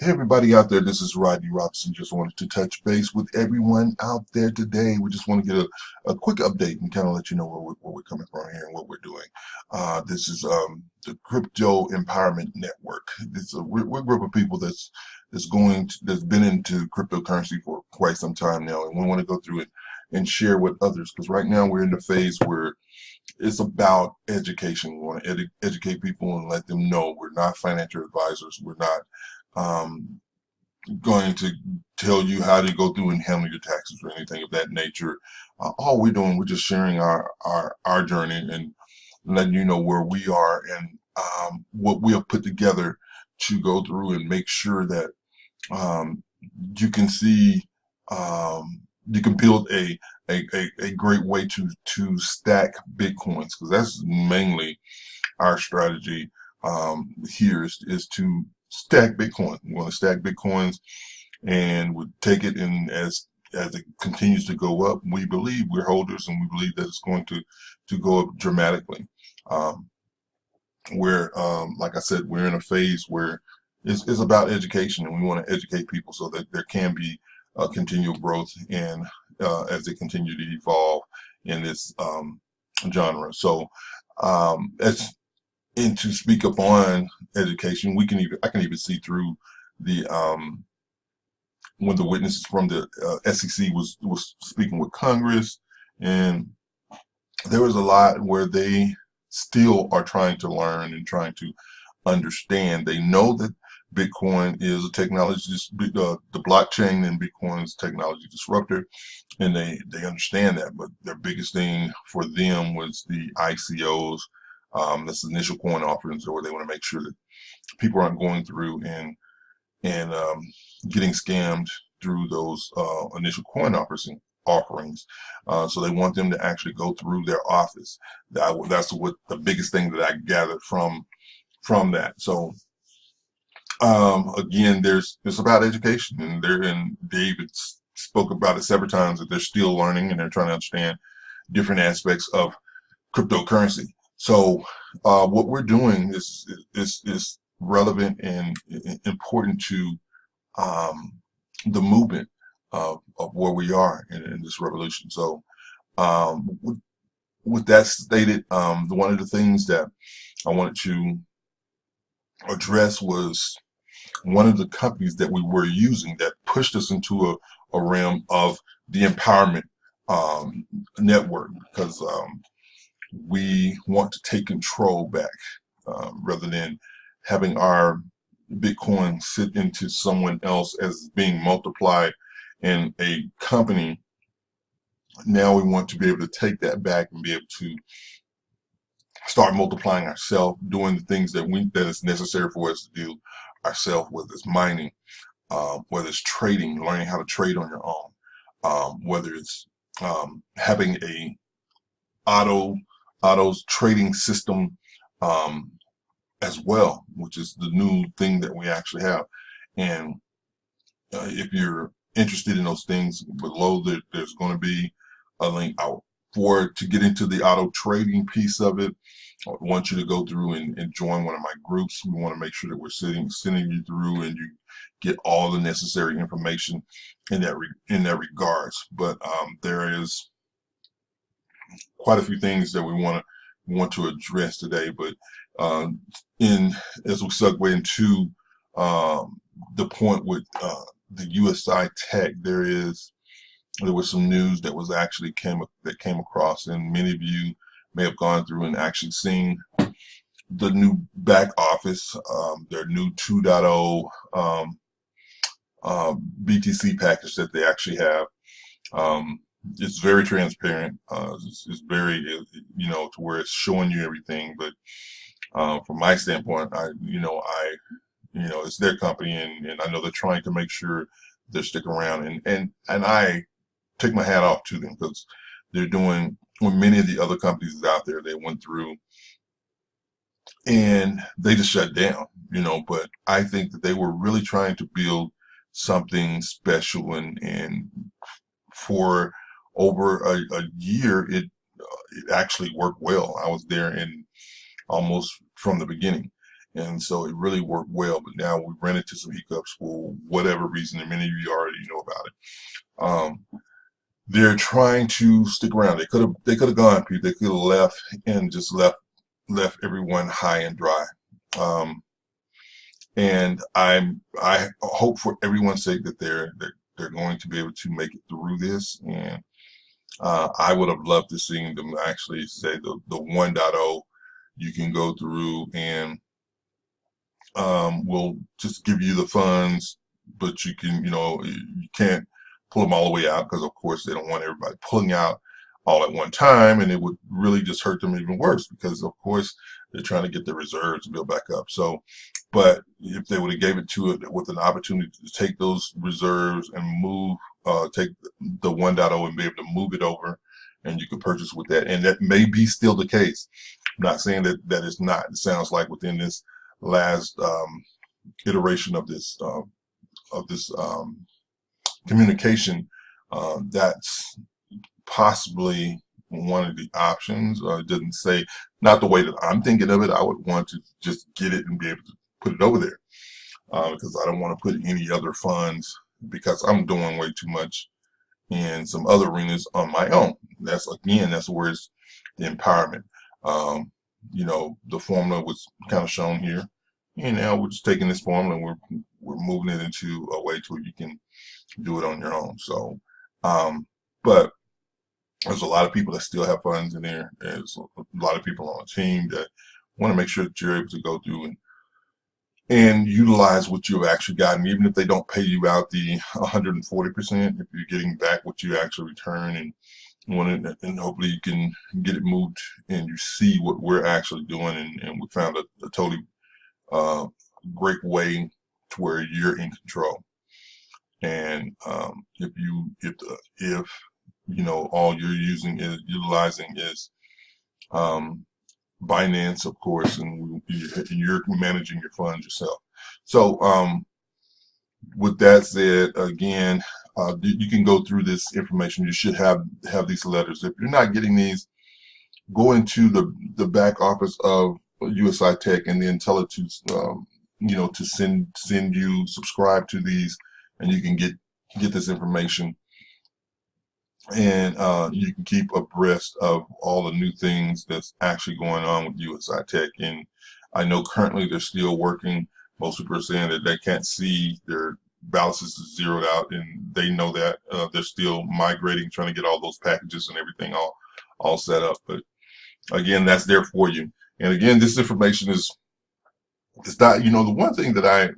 Hey everybody out there, this is Rodney Robinson. Just wanted to touch base with everyone out there today. We just want to get a quick update and kind of let you know where we're coming from here and what we're doing. This is the Crypto Empowerment Network. We're a group of people that's been into cryptocurrency for quite some time now, and we want to go through it and share with others, because right now we're in the phase where it's about education. We want to educate people and let them know we're not financial advisors. We're not going to tell you how to go through and handle your taxes or anything of that nature. All we're doing, we're just sharing our journey and letting you know where we are and what we have put together to go through and make sure that you can see, you can build a great way to stack Bitcoins, because that's mainly our strategy here is to stack Bitcoin. We want to stack Bitcoins, and we take it, and as it continues to go up, we believe we're holders, and we believe that it's going to go up dramatically. Like I said, we're in a phase where it's about education, and we want to educate people so that there can be continual growth and as they continue to evolve in this genre. So and to speak upon education, I can even see through the when the witnesses from the SEC was speaking with Congress, and there was a lot where they still are trying to learn and trying to understand. They know that Bitcoin is a technology, the blockchain and Bitcoin is a technology disruptor, and they understand that. But their biggest thing for them was the ICOs. That's initial coin offerings, or they want to make sure that people aren't going through and getting scammed through those initial coin offerings. So they want them to actually go through their office. That's what the biggest thing that I gathered from that. So again, it's about education, and David spoke about it several times, that they're still learning and they're trying to understand different aspects of cryptocurrency. So what we're doing is relevant and important to the movement of where we are in this revolution. So with that stated, one of the things that I wanted to address was one of the companies that we were using that pushed us into a realm of the empowerment network, because we want to take control back rather than having our Bitcoin sit into someone else as being multiplied in a company. Now we want to be able to take that back and be able to start multiplying ourselves, doing the things that is necessary for us to do ourselves, whether it's mining, whether it's trading, learning how to trade on your own, whether it's having a autos trading system as well, which is the new thing that we actually have. And if you're interested in those things, below there's going to be a link out to get into the auto trading piece of it. I want you to go through and join one of my groups. We want to make sure that we're sending you through and you get all the necessary information in that regards. But there is quite a few things that we want to address today. But as we segue into the point with the USI Tech, there was some news that was actually came across, and many of you may have gone through and actually seen the new back office, their new 2.0 BTC package that they actually have. It's very transparent. It's very, to where it's showing you everything. But from my standpoint, it's their company, and I know they're trying to make sure they're sticking around, and I take my hat off to them, because they're doing what many of the other companies out there, they went through and they just shut down, but I think that they were really trying to build something special, and for over a year, it actually worked well. I was there in almost from the beginning, And so it really worked well. But now we ran into some hiccups for whatever reason, and many of you already know about it. They're trying to stick around. They could have gone, people. They could have left and just left everyone high and dry. Um, and I hope for everyone's sake that they're going to be able to make it through this. And I would have loved to see them actually say the 1.0 you can go through, and we'll just give you the funds, but you can't pull them all the way out, because of course they don't want everybody pulling out all at one time, and it would really just hurt them even worse, because of course they're trying to get their reserves to build back up. So, but if they would have gave it to it with an opportunity to take those reserves and take the 1.0 and be able to move it over, and you could purchase with that, and that may be still the case. I'm not saying that it's not. It sounds like within this last iteration of this communication, that's possibly one of the options. It doesn't say, not the way that I'm thinking of it. I would want to just get it and be able to put it over there, because I don't want to put any other funds, because I'm doing way too much in some other arenas on my own. That's where it's the empowerment. The formula was kind of shown here, and now we're just taking this formula and we're moving it into a way to where you can do it on your own. So, but there's a lot of people that still have funds in there. There's a lot of people on the team that want to make sure that you're able to go through and utilize what you've actually gotten, even if they don't pay you out the 140%. If you're getting back what you actually return, and hopefully you can get it moved, and you see what we're actually doing, and we found a totally great way to where you're in control. And if all you're utilizing is Binance, of course, and you're managing your funds yourself. So with that said, again, you can go through this information. You should have these letters. If you're not getting these, go into the back office of USI Tech, and then tell it to to send you, subscribe to these, and you can get this information, and you can keep abreast of all the new things that's actually going on with USI Tech. And I know currently they're still working. Most people are saying that they can't see their balances is zeroed out, and they know that they're still migrating, trying to get all those packages and everything all set up. But again, that's there for you. And again, this information it's not, the one thing that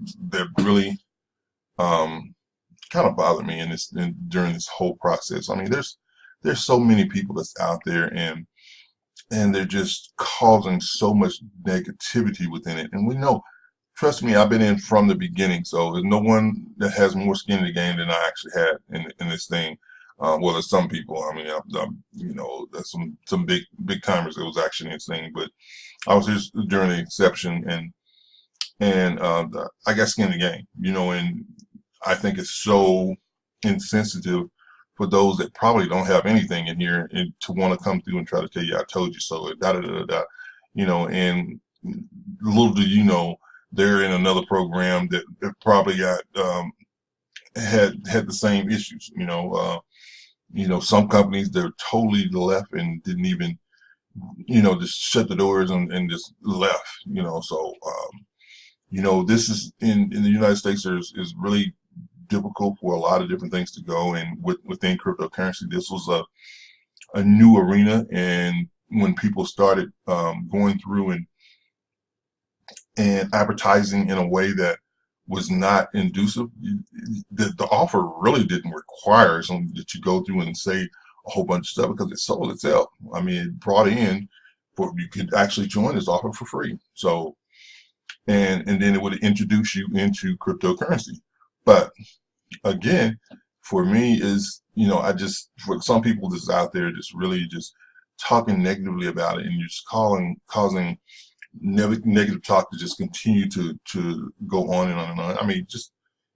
really kind of bothered me during this whole process. I mean, there's so many people that's out there, and they're just causing so much negativity within it. And we know, trust me, I've been in from the beginning, so there's no one that has more skin in the game than I actually had in this thing. Well, there's some people. I mean, there's some big timers that was actually in this thing, but I was just during the inception, and I got skin in the game, and I think it's so insensitive for those that probably don't have anything in here, and to want to come through and try to tell you, I told you so, and little do you know, they're in another program that probably got had the same issues. Some companies, they're totally left and didn't even just shut the doors and just left. So this is in the United States, is really difficult for a lot of different things to go. And within cryptocurrency, this was a new arena, and when people started going through and advertising in a way that was not inducive, the offer really didn't require something that you go through and say a whole bunch of stuff, because it sold itself. I mean, it brought in, you could actually join this offer for free. So, and then it would introduce you into cryptocurrency. But again, for me is, for some people that's out there just really just talking negatively about it, and you're just causing negative talk to just continue to go on and on and on. I mean, just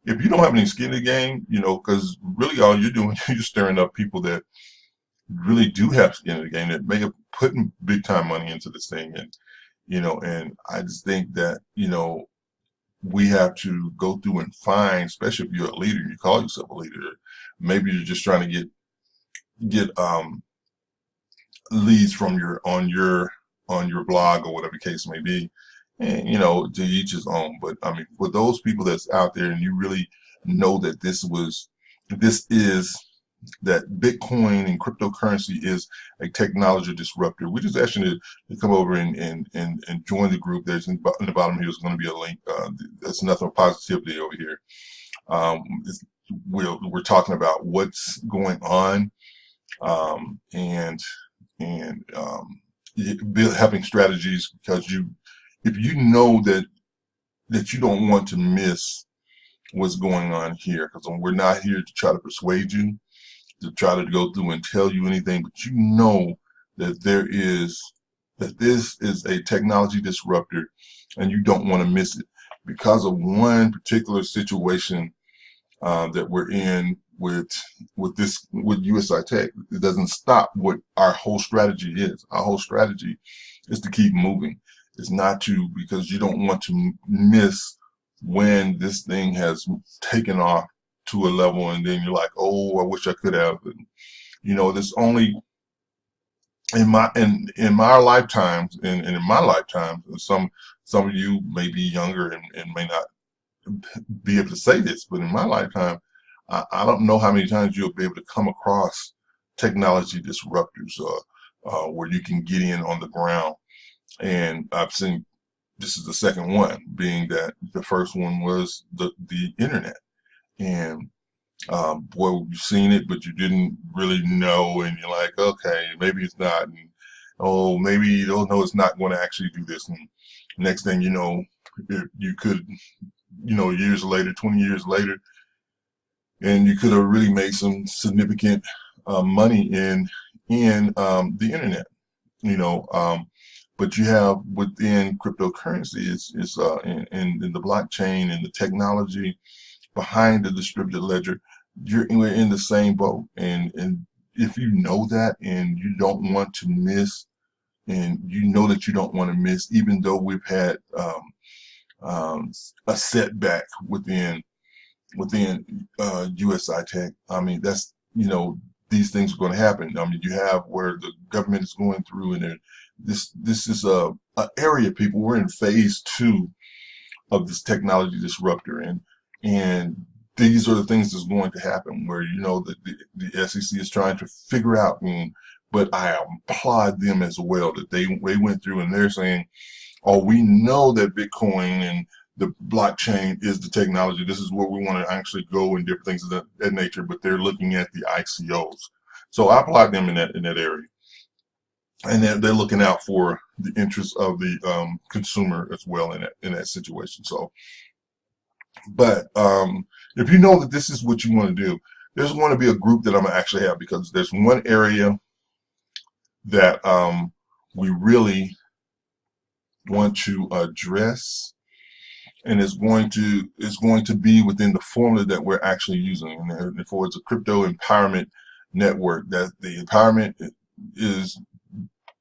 if you don't have any skin in the game, because really all you're doing, you're stirring up people that really do have skin in the game, that may have put big time money into this thing, And I just think that, we have to go through and find, especially if you're a leader, you call yourself a leader, maybe you're just trying to get leads from your blog or whatever the case may be, and to each his own. But I mean, for those people that's out there, and you really know that this is that Bitcoin and cryptocurrency is a technology disruptor, we just ask you to come over and join the group. There's in the bottom here is going to be a link. That's nothing but positivity over here. We're talking about what's going on, and having strategies, because if you know that you don't want to miss what's going on here, because we're not here to try to persuade you, to try to go through and tell you anything, but you know that this is a technology disruptor, and you don't want to miss it because of one particular situation that we're in with USI Tech. It doesn't stop what our whole strategy is. Our whole strategy is to keep moving. It's not to, because you don't want to miss when this thing has taken off to a level, and then you're like, oh, I wish I could have. And, this only in my lifetimes, and in my lifetime, some of you may be younger and may not be able to say this, but in my lifetime, I don't know how many times you'll be able to come across technology disruptors where you can get in on the ground. And I've seen, this is the second one, being that the first one was the internet. And boy, you've seen it, but you didn't really know, and you're like, okay, maybe it's not, and oh, maybe you don't know it's not going to actually do this. And next thing you know, you could, years later, 20 years later, and you could have really made some significant money in the internet, but you have within cryptocurrency, it's in the blockchain and the technology behind the distributed ledger. We're in the same boat, and if you know that, and you don't want to miss, and that you don't want to miss, even though we've had a setback within USI Tech. I mean, that's, these things are going to happen. I mean, you have where the government is going through, and this is a area, people. We're in phase 2 of this technology disruptor, and these are the things that's going to happen, where the SEC is trying to figure out. But I applaud them as well, that they went through and they're saying, oh, we know that Bitcoin and the blockchain is the technology. This is where we want to actually go, and different things of that nature. But they're looking at the ICOs, so I applaud them in that area, and they're looking out for the interests of the consumer as well in that situation. So, but if you know that this is what you want to do, there's going to be a group that I'm gonna actually have, because there's one area that we really want to address, and it's going to be within the formula that we're actually using. And therefore, it's a crypto empowerment network. That the empowerment is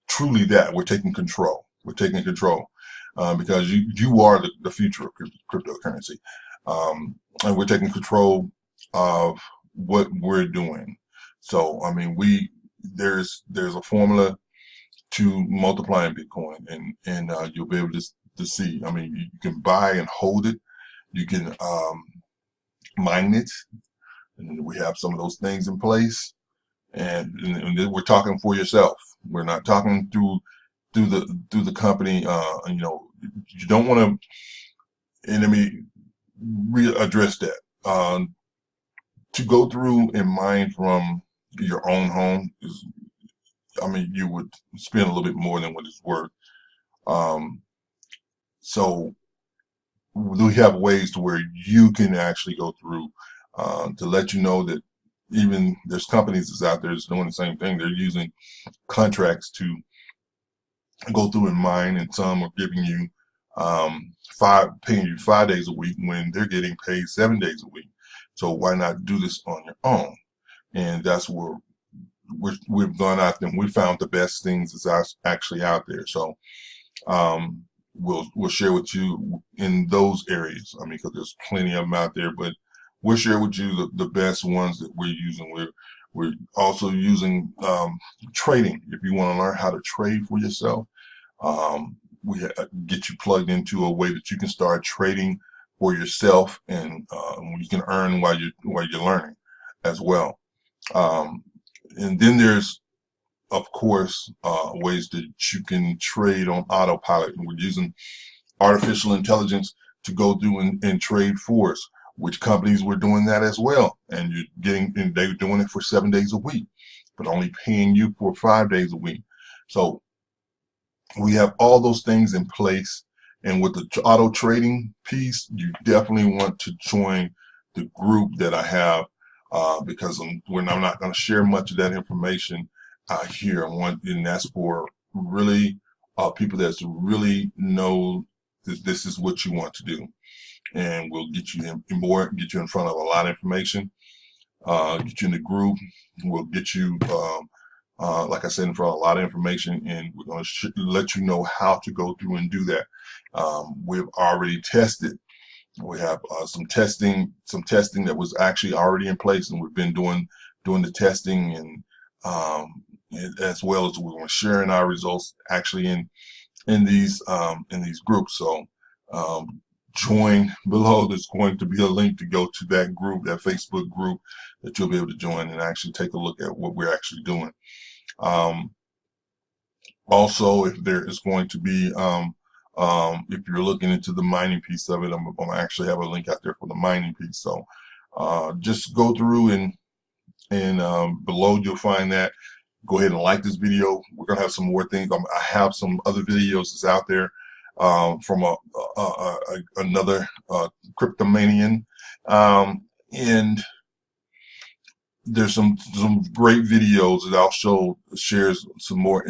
truly that we're taking control. We're taking control because you are the future of cryptocurrency, and we're taking control of what we're doing. So, I mean, there's a formula to multiplying Bitcoin, and you'll be able to see. I mean, you can buy and hold it. You can mine it, and we have some of those things in place. And we're talking for yourself. We're not talking through the company. You don't want to. And let me readdress that. To go through and mine from your own home is, I mean, you would spend a little bit more than what it's worth. So we have ways to where you can actually go through to let you know that even there's companies that's out there that's doing the same thing. They're using contracts to go through and mine, and some are giving you paying you 5 days a week when they're getting paid 7 days a week. So why not do this on your own? And that's where we've gone out and we found the best things that's actually out there. So we'll share with you in those areas. I mean, because there's plenty of them out there, but we'll share with you the best ones that we're using. We're also using trading. If you want to learn how to trade for yourself, we get you plugged into a way that you can start trading for yourself, and you can earn while you're learning as well. And then there's, of course, ways that you can trade on autopilot, and we're using artificial intelligence to go through and trade for us, which companies were doing that as well. And they're doing it for 7 days a week, but only paying you for 5 days a week. So we have all those things in place. And with the auto trading piece, you definitely want to join the group that I have, because I'm not going to share much of that information here. And that's for really people that really know that this is what you want to do, and we'll get you get you in front of a lot of information, get you in the group. We'll get you, like I said, in front of a lot of information, and we're going to let you know how to go through and do that. We've already tested. We have some testing that was actually already in place, and we've been doing the testing, and as well as we're sharing our results actually in these groups. So join below. There's going to be a link to go to that group, that Facebook group, that you'll be able to join and actually take a look at what we're actually doing. Also, if there is going to be, if you're looking into the mining piece of it, I'm going to actually have a link out there for the mining piece. So just go through and below you'll find that. Go ahead and like this video. We're going to have some more things. I have some other videos that's out there from another cryptomanian, and there's some great videos that I'll share some more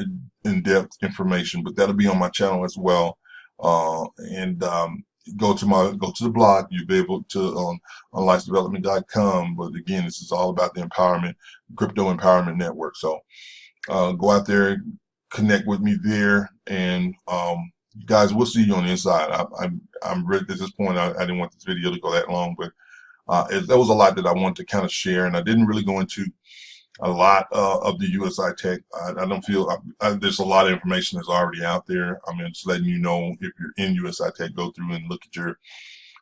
in-depth information, but that'll be on my channel as well. And go to the blog. You'll be able to on lifedevelopment.com. But again, this is all about the empowerment, crypto empowerment network. So go out there, connect with me there, and guys, we'll see you on the inside. I'm ready at this point. I didn't want this video to go that long, but there was a lot that I wanted to kind of share, and I didn't really go into a lot of the USI Tech. I don't feel there's a lot of information that's already out there. I'm just letting you know, if you're in USI Tech, go through and look at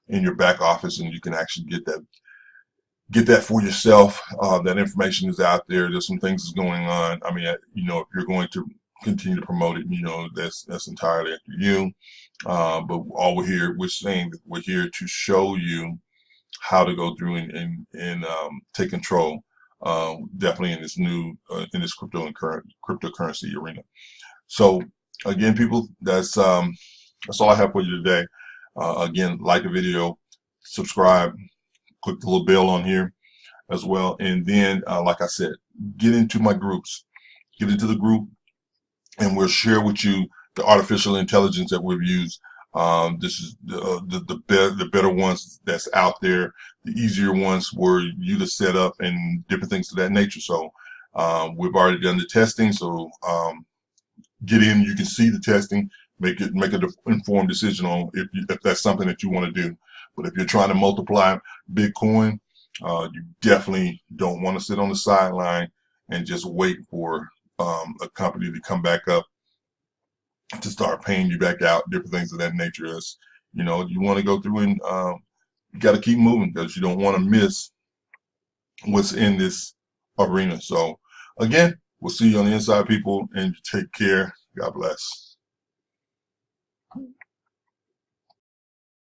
in your back office, and you can actually get that for yourself. That information is out there. There's some things that's going on. I mean, if you're going to continue to promote it, that's entirely up to you. But all we're saying that we're here to show you how to go through and take control. Definitely in this new in this cryptocurrency arena. So again, people, that's all I have for you today. Again, like the video, subscribe, click the little bell on here as well, and then like I said, get into my groups, get into the group, and we'll share with you the artificial intelligence that we've used. This is the better ones that's out there. The easier ones were you to set up and different things of that nature. So we've already done the testing. So get in. You can see the testing. Make an informed decision on if that's something that you want to do. But if you're trying to multiply Bitcoin, you definitely don't want to sit on the sideline and just wait for a company to come back up to start paying you back out, different things of that nature. As you want to go through and you got to keep moving, because you don't want to miss what's in this arena. So again, we'll see you on the inside, people, and take care. God bless.